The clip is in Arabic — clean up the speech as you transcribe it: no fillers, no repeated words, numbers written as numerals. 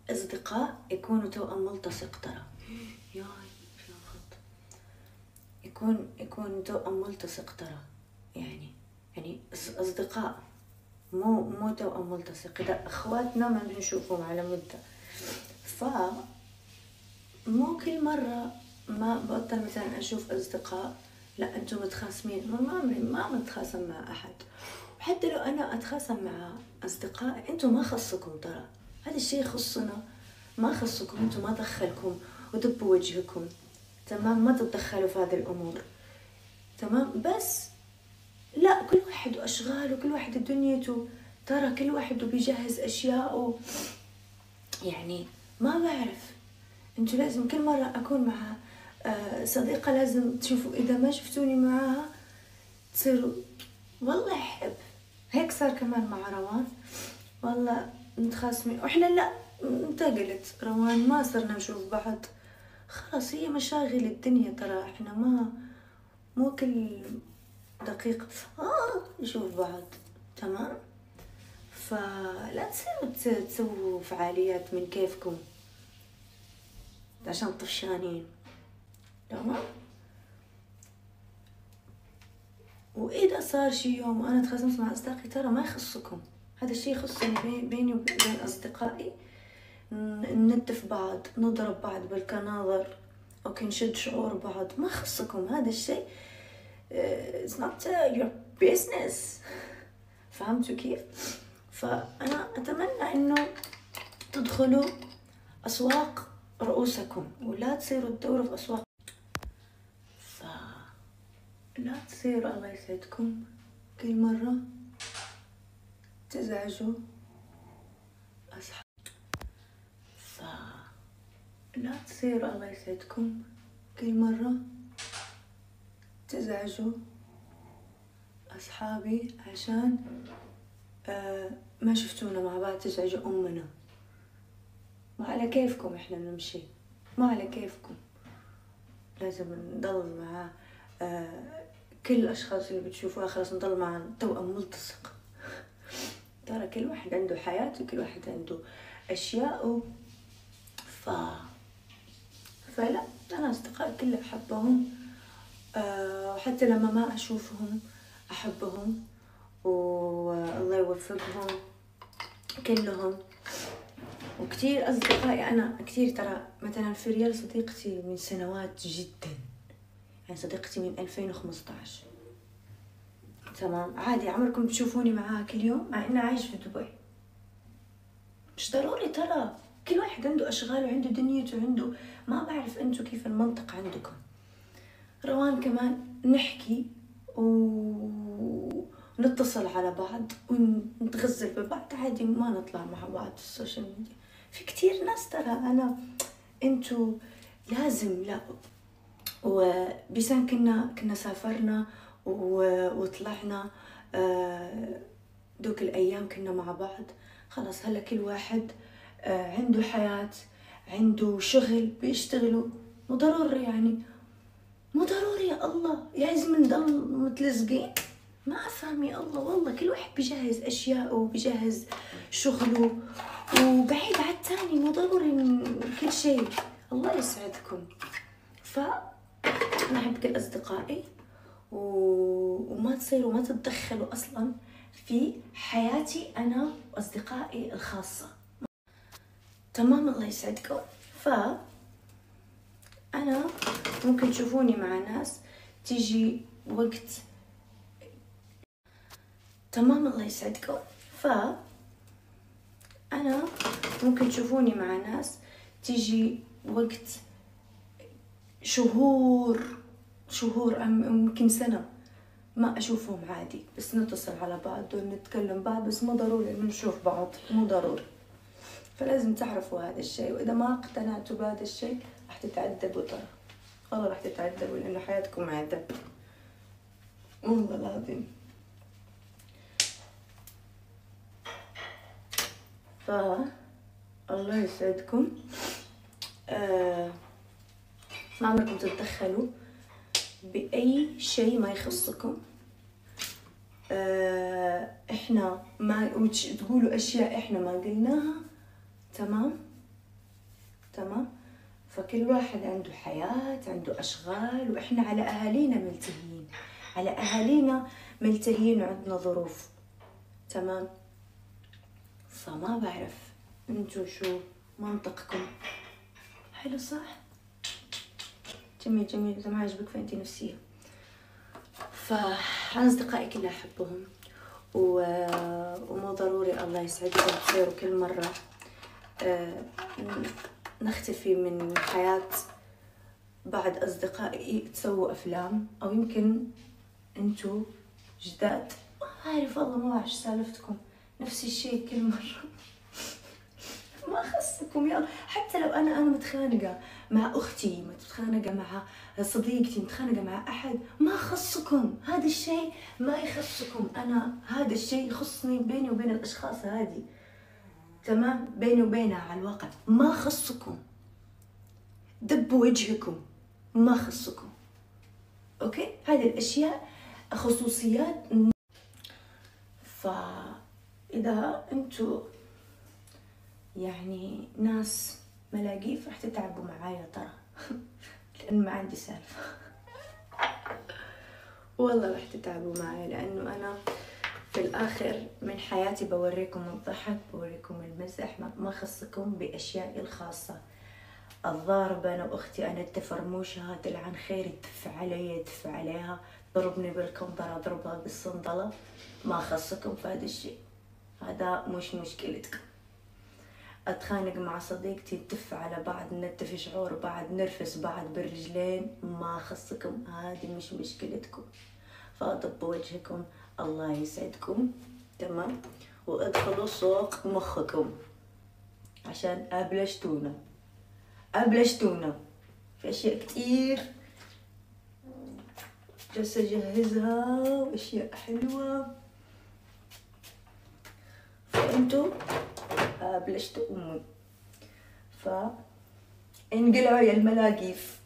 أصدقاء يكونوا توأم ملتصق ترى. ياي شو الخط. يكون توأم ملتصق ترى. يعني أصدقاء مو توأم ملتصق. إذا أخواتنا ما بنشوفهم على مدة، مو كل مرة ما بطل مثلا أشوف أصدقاء لا أنتم متخاصمين. ما متخاصم مع أحد. وحتى لو أنا أتخاصم مع أصدقاء أنتم ما خصكم ترى. هذا الشيء يخصنا، ما خصكم. أنتم ما دخلكم ودبوا وجهكم. تمام، ما تتدخلوا في هذه الأمور. تمام، بس لا، كل واحد وأشغاله، كل واحد دنيته ترى، كل واحد بيجهز أشياءه. يعني ما بعرف، انتوا لازم كل مرة أكون مع صديقة لازم تشوفوا، إذا ما شفتوني معاها تصيروا والله أحب. هيك صار كمان مع روان، والله متخاصمين وإحنا لا انتقلت روان، ما صرنا نشوف بعض خلاص. هي مشاغل الدنيا ترى، إحنا مو كل دقيقة نشوف بعض. تمام، فلا تصيروا تسووا فعاليات من كيفكم عشان طفشانين. تمام، وإذا صار شي يوم وأنا تخاصمت مع أصدقائي ترى ما يخصكم. هذا الشي يخصني بيني وبين أصدقائي. نتف بعض، نضرب بعض بالكناظر، أوكي، نشد شعور بعض، ما يخصكم هذا الشي. it's not your business. فهمتوا كيف؟ فأنا أتمنى إنه تدخلوا أسواق رؤوسكم ولا تصيروا تدوروا في أسواق. لا تصيروا الله يسعدكم كل مرة تزعجوا أصحاب. لا تصيروا الله يسعدكم كل مرة تزعجوا أصحابي عشان ما شفتونا مع بعض، تزعجوا أمنا. ما على كيفكم، إحنا نمشي ما على كيفكم. لازم نضل مع كل الأشخاص اللي بتشوفوها، خلاص نضل مع توأم ملتصق. ترى كل واحد عنده حياته، كل واحد عنده أشياءه. فلا، أنا أصدقائي كلهم أحبهم، وحتى لما ما أشوفهم أحبهم، والله يوفقهم كلهم. وكتير أصدقائي أنا كتير ترى، مثلا في ريال صديقتي من سنوات جدا، يعني صديقتي من 2015. تمام، عادي عمركم تشوفوني معاها كل يوم مع إنها عايش في دبي. مش ضروري ترى، كل واحد عنده أشغال وعنده دنيته وعنده، ما بعرف أنتوا كيف المنطق عندكم. روان كمان نحكي ونتصل على بعض ونتغزل ببعض عادي، ما نطلع مع بعض في السوشيال ميديا. في كتير ناس ترى، انتوا لازم لا. وبيسان كنا سافرنا وطلعنا دوك الأيام كنا مع بعض. خلاص هلا كل واحد عنده حياة، عنده شغل بيشتغلوا. مو ضروري يعني، مو ضروري يا الله لازم نضل متلزقين. ما أفهم يا الله، والله كل واحد بيجهز أشياءه وبيجهز شغله وبعيد عن التاني. مو ضروري كل شيء. الله يسعدكم. أنا أحب كل أصدقائي وما تصيروا ما تتدخلوا أصلا في حياتي أنا وأصدقائي الخاصة. تمام، الله يسعدكم. أنا ممكن تشوفوني مع ناس تيجي وقت. تمام، الله يسعدكم. أنا ممكن تشوفوني مع ناس تيجي وقت شهور ممكن سنة ما أشوفهم عادي، بس نتصل على بعض ونتكلم بعض، بس مو ضروري إنه نشوف بعض، مو ضروري. فلازم تعرفوا هذا الشيء، وإذا ما اقتنعتوا بهذا الشيء راح تتعذبوا ترى، والله راح تتعذبوا، لأنه حياتكم عذاب والله العظيم. الله يسعدكم. ما عمركم تتدخلوا بأي شيء ما يخصكم. احنا ما تقولوا اشياء احنا ما قلناها. تمام، تمام. فكل واحد عنده حياة، عنده أشغال، وإحنا على أهالينا ملتهيين، على أهالينا ملتهيين وعندنا ظروف. تمام. فما بعرف انتو شو منطقكم. حلو صح؟ جميل جميل. إذا ما عجبك فأنتي نفسية. فأنا أصدقائي كلها أحبهم، ومو ضروري الله يسعدكم بخير وكل مرة نختفي من حياة بعض أصدقائي تسووا أفلام، أو يمكن أنتوا جداد ما أعرف والله، ما أعرف سالفتكم، نفس الشيء كل مرة. ما خصكم يلا. حتى لو أنا متخانقة مع أختي، متخانقة مع صديقتي، متخانقة مع أحد، ما خصكم. هذا الشيء ما يخصكم. أنا هذا الشيء يخصني بيني وبين الأشخاص هذه. تمام. بيني وبينها على الواقع. ما خصكم. دبوا وجهكم. ما خصكم. أوكي. هذه الأشياء خصوصيات. فإذا أنتوا يعني ناس ملاقيف راح تتعبوا معايا ترى. لأن ما عندي سالفة. والله راح تتعبوا معايا، لأنه أنا في الآخر من حياتي بوريكم الضحك، بوريكم المزح، ما خصكم بأشيائي الخاصة. الضارب أنا وأختي، أنا التفرموشة تلعن خيري، تدف علي تدف عليها، ضربني بالكمبر أضربها بالصندلة، ما خصكم في هذا الشيء. هذا مش مشكلتكم. أتخانق مع صديقتي، نتف على بعض، نتف شعور بعض، نرفس بعض بالرجلين، ما خصكم. هذه مش مشكلتكم. فأضبوا وجهكم. الله يسعدكم. تمام. وادخلوا سوق مخكم، عشان أبلشتونا في أشياء كتير جالسة أجهزها، وأشياء حلوة. فأنتوا أبلشتوا أمي. فانقلعوا يا الملاقيف.